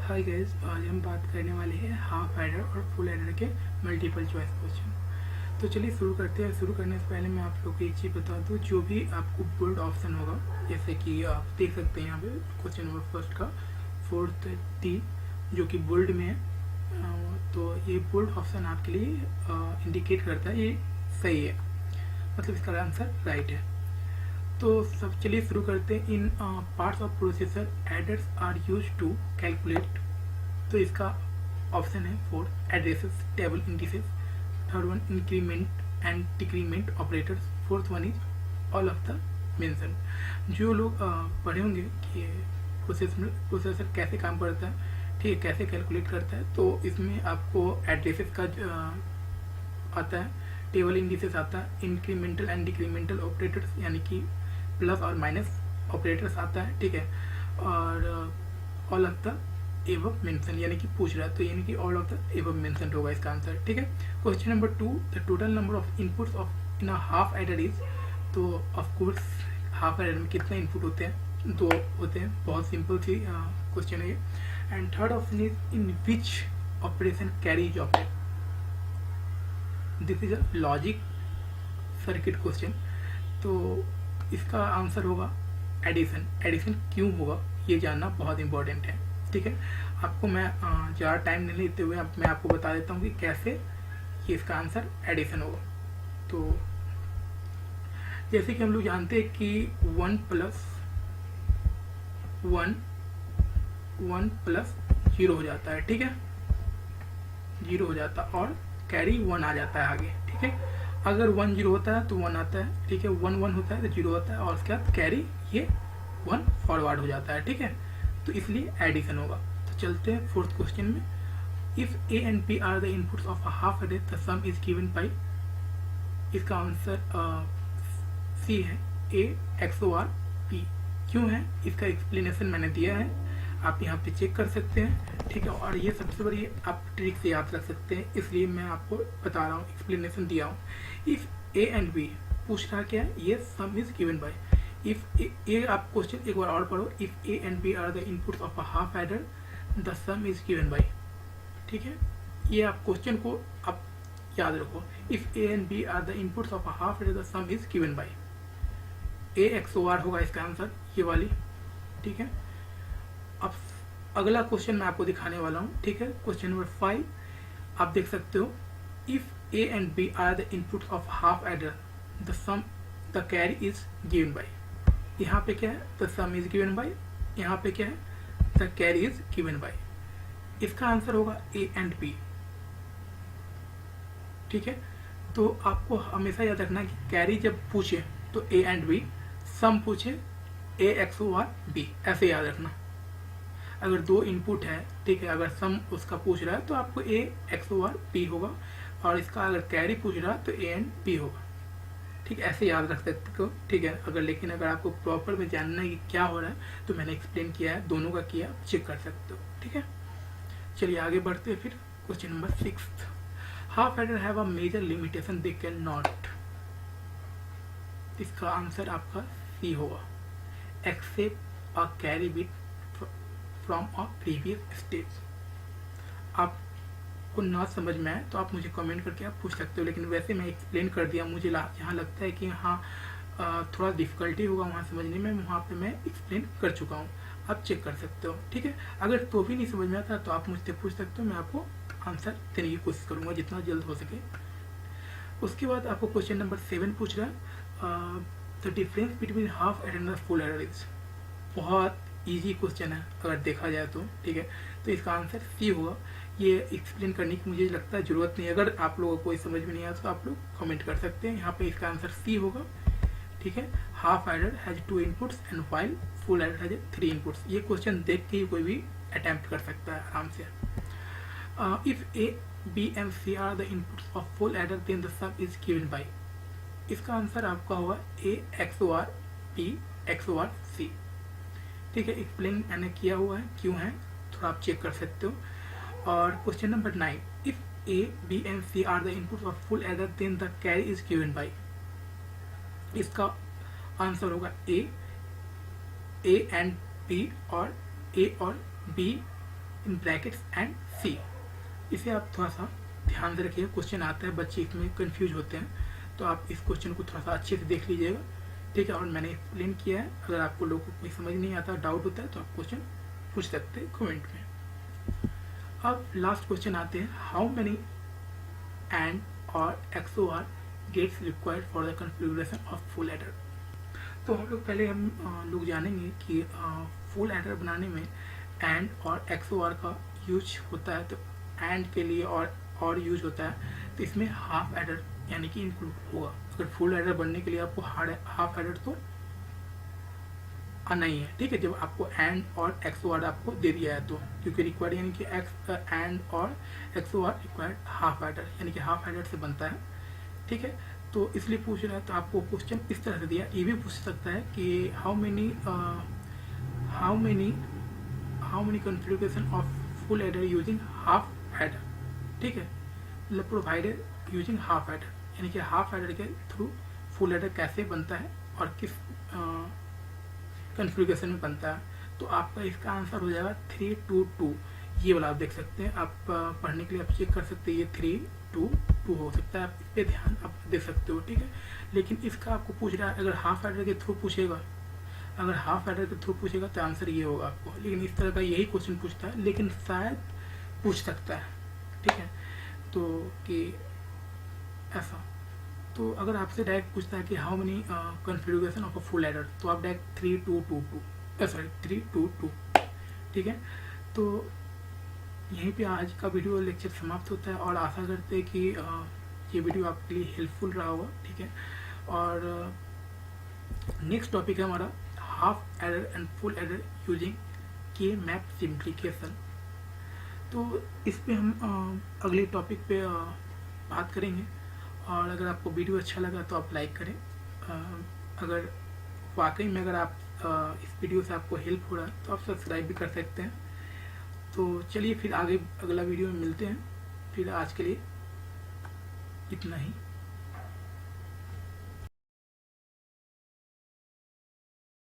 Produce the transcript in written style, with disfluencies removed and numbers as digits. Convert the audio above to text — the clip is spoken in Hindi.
हाय गाइस, आज हम बात करने वाले हैं हाफ एडर और फुल एडर के मल्टीपल चॉइस क्वेश्चन। तो चलिए शुरू करते हैं। शुरू करने से पहले मैं आप लोगों को एक चीज़ बता दूं, जो भी आपको बोल्ड ऑप्शन होगा, जैसे कि आप देख सकते हैं यहाँ पे क्वेश्चन नंबर फर्स्ट का फोर्थ टी जो कि बोल्ड में है, तो ये बोल्ड ऑप्शन आपके लिए इंडिकेट करता है ये सही है, मतलब इसका आंसर राइट है। तो सब चलिए शुरू करते हैं। In parts of processor adders are use to calculate, तो इसका ऑप्शन है fourth addresses table indices, third one increment and decrement operators, fourth one is all of the mention. जो लोग पढ़े होंगे कि प्रोसेसर कैसे काम करता है, ठीक है, कैसे कैलकुलेट करता है, तो इसमें आपको एड्रेसेस का आता है, टेबल इंडिसेस आता है, इंक्रीमेंटल एंड डिक्रीमेंटल ऑपरेटर्स यानी कि प्लस और माइनस ऑपरेटर्स आता है, ठीक है, और all of the above mention यानी कि पूछ रहा है, तो यानी कि all of the above mention होगा इसका आंसर, ठीक है। Question number 2, the total number of inputs of in a half adder is, तो ऑफ कोर्स हाफ एडर में कितने इनपुट होते हैं? 2 होते हैं, बहुत सिंपल सी क्वेश्चन है ये। And third option is in which operation carries operate, this is a logic circuit question, तो इसका आंसर होगा एडिशन। एडिशन क्यों होगा ये जानना बहुत इंपॉर्टेंट है, ठीक है। आपको मैं ज़्यादा टाइम नहीं लेते हुए मैं आपको बता देता हूँ कि कैसे ये इसका आंसर एडिशन होगा। तो जैसे कि हम लोग जानते हैं कि 1 प्लस 0 हो जाता है, ठीक है, 0 हो जाता है और कैरी 1 आ जाता है आगे, ठीक है। अगर 1 0 होता है तो 1 आता है, ठीक है, 1 1 होता है तो 0 होता है और उसके बाद कैरी ये 1 फॉरवर्ड हो जाता है, ठीक है, तो इसलिए एडिशन होगा। तो चलते हैं फोर्थ क्वेश्चन में। If A and B are the inputs of a half adder the sum is given by, इसका आंसर सी है, ए XOR P। क्यों है इसका एक्सप्लेनेशन मैंने दिया है, आप यहाँ पे चेक कर सकते हैं, ठीक है, और ये सबसे बड़ी आप ट्रिक से याद रख सकते हैं, इसलिए मैं आपको बता रहा हूँ, एक्सप्लेनेशन दिया हूँ। इफ ए एंड बी पूछ रहा क्या है, ये sum is given by, if A, आप क्वेश्चन एक बार और पढ़ो, if A and B are the inputs of a half adder the sum is given by, ठीक है, ये आप क्वेश्चन को आप याद रखो। If A and B are the inputs of a half adder the sum is given by, A XOR होगा इसका आंसर, ये वाली, ठीक है। अब अगला क्वेश्चन मैं आपको दिखाने वाला हूँ, ठीक है, क्वेश्चन नंबर 5 आप देख सकते हो। If A and B are the inputs of half adder the sum the carry is given by, यहाँ पे क्या है, the sum is given by, यहाँ पे क्या है, the carry is given by, इसका आंसर होगा ए एंड बी, ठीक है। तो आपको हमेशा याद रखना है कि कैरी जब पूछे तो ए एंड बी, सम पूछे ए XOR B, ऐसे याद रखना। अगर 2 इनपुट है, ठीक है, अगर सम उसका पूछ रहा है तो आपको ए XOR B होगा, और इसका अगर कैरी पूछ रहा है तो ए एंड बी होगा, ठीक है, ऐसे याद रख सकते हो, ठीक है। अगर लेकिन अगर आपको प्रॉपर में जानना है कि क्या हो रहा है, तो मैंने एक्सप्लेन किया है, दोनों का किया, चेक कर सकते हो, ठीक है। चलिए आगे बढ़ते हैं फिर। Question number 6, half adder have a major limitation they can not, इसका आंसर आपका सी होगा, except a carry bit from a previous stage. आपको ना समझ में आए तो आप मुझे कमेंट करके आप पूछ सकते हो, लेकिन वैसे मैं एक्सप्लेन कर दिया, मुझे यहाँ लगता है कि हाँ थोड़ा डिफिकल्टी होगा वहाँ समझने में, वहाँ पे मैं एक्सप्लेन कर चुका हूँ, आप चेक कर सकते हो, ठीक है। अगर तो भी नहीं समझ में आता तो आप मुझसे पूछ सकते हो, मैं आपको आंसर देने की कोशिश करूँगा जितना जल्द हो सके। उसके बाद आपको क्वेश्चन नंबर 7 पूछ रहा है, the difference between half adder and full adder is, बहुत इजी क्वेश्चन है अगर देखा जाए तो, ठीक है, तो इसका आंसर सी होगा। ये एक्सप्लेन करने की मुझे लगता है ज़रूरत नहीं है, अगर आप लोगों को कोई समझ में नहीं आया तो आप लोग कमेंट कर सकते हैं, यहाँ पे इसका आंसर सी होगा, ठीक है। Half adder has 2 inputs and while full adder has 3 inputs, ये क्वेश्चन देख के ही कोई भी अटैम्प्ट कर सकता है आराम से। If A B and C are the inputs of full adder then the sum is given by, इसका आंसर आपका होगा ए XOR B XOR C, ठीक है, एक्सप्लेन मैंने किया हुआ है क्यों है, थोड़ा आप चेक कर सकते हो। और question number 9, if A B and C are the inputs of full adder then the carry is given by, इसका आंसर होगा ए एंड बी और A और B in brackets and C. इसे आप थोड़ा सा ध्यान से रखिए, क्वेश्चन आता है, बच्चे इसमें कंफ्यूज होते हैं, तो आप इस क्वेश्चन को थोड़ा सा अच्छे से देख लीजिएगा, ठीक है। और मैंने एक्सप्लेन किया है, अगर आपको लोगों को कोई समझ नहीं आता, डाउट होता है, तो आप क्वेश्चन पूछ सकते हैं कमेंट में। अब लास्ट क्वेश्चन आते हैं, हाउ मेनी एंड और XOR gates required for the configuration of full adder. तो हम लोग पहले हम लोग जानेंगे कि फुल एडर बनाने में एंड और XOR का यूज होता है, तो एंड के लिए और यूज होता है, तो इसमें हाफ एडर यानी कि इंक्लूड होगा। अगर फुल एडर बनने के लिए आपको हाफ एडर तो आना ही है, ठीक है, जब आपको एंड और XOR आपको दे दिया है तो, क्योंकि रिक्वायर्ड यानी कि एंड और XOR रिक्वायर्ड हाफ एडर यानी कि हाफ एडर से बनता है, ठीक है। तो इसलिए पूछ रहा है, तो आपको क्वेश्चन इस तरह से दिया, ये भी पूछ सकता है कि how many configuration of full adder using half adder, ठीक है, मतलब प्रोवाइडेड यूजिंग हाफ एडर, यानी कि हाफ एडर के थ्रू फुल एडर कैसे बनता है और किस कॉन्फ़िगरेशन में बनता है। तो आपका इसका आंसर हो जाएगा 3 2 2। ये वाला आप देख सकते हैं, आप पढ़ने के लिए आप चेक कर सकते हैं, ये 3 2 2 हो सकता है, आप इस पर ध्यान आप दे सकते हो, ठीक है। लेकिन इसका आपको पूछ रहा है, अगर हाफ एडर के थ्रू पूछेगा, अगर हाफ एडर के थ्रू पूछेगा तो आंसर ये होगा आपको, लेकिन इस तरह का यही क्वेश्चन पूछता है, लेकिन शायद पूछ सकता है, ठीक है। तो कि ऐसा, तो अगर आपसे डायरेक्ट पूछता है कि how many configuration of a full adder, तो आप डायरेक्ट 3 2 2 2 सॉरी 3 2 2, ठीक है। तो यहीं पे आज का वीडियो लेक्चर समाप्त होता है, और आशा करते हैं कि ये वीडियो आपके लिए हेल्पफुल रहा होगा, ठीक है। और नेक्स्ट टॉपिक है हमारा half adder and full adder using के मैप सिंप्लीकेशन। तो इस पे हम अगले टॉपिक पे बात करेंगे, और अगर आपको वीडियो अच्छा लगा तो आप लाइक करें, अगर वाकई में अगर आप इस वीडियो से आपको हेल्प हो रहा है तो आप सब्सक्राइब भी कर सकते हैं। तो चलिए फिर आगे अगला वीडियो में मिलते हैं, फिर आज के लिए इतना ही।